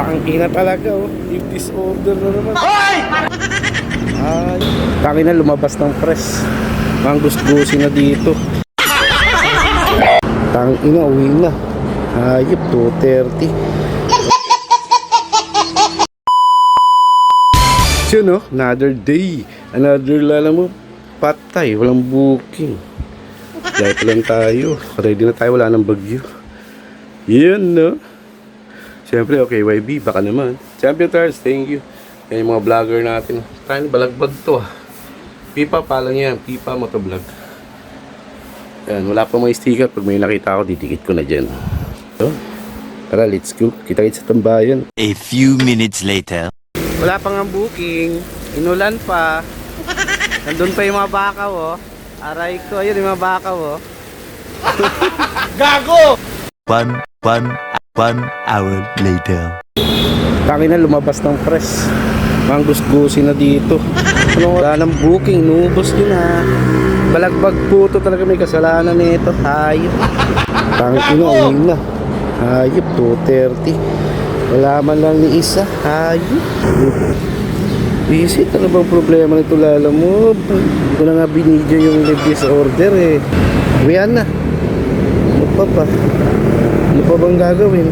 Tangina talaga oh. If disorder na naman. Ay! Tangina lumabas ng press. Manggus-gusi na dito. Tangina uwi na. Hayop 2:30. So no, another day. Another Lalamove. Patay, walang booking. Dahil pa lang tayo. Ready na tayo, wala nang bagyo. Yun no. Siyempre, okay, YB, baka naman. Champion Tires, thank you. Yan yung mga vlogger natin. Tayo, balagbag to ah. Pipa, palang yan. Pipa Motovlog. Yan, wala pa mga sticker. Pag may nakita ako, didikit ko na dyan. So, tara, let's go. Kita-kit sa tambayan. A few minutes later. Wala pang ang booking. Inulan pa. Nandun pa yung mga bakaw oh. Aray ko, ayun yung mga bakaw oh. Gago! One hour later. Tangina lumabas ng press. Manggus-gusi na dito. Wala nang booking, nubos din ha. Balagbag po ito talaga, may kasalanan nito. Hayop. Tangina, uwi na. Hayop, 2:30. Wala man lang ni isa. Hayop. Visit, ano bang problema nito Lalamove? Hindi ko na nga binidyo yung live disorder eh. Uwian na. Ano pa ba? Ano pa bang gagawin?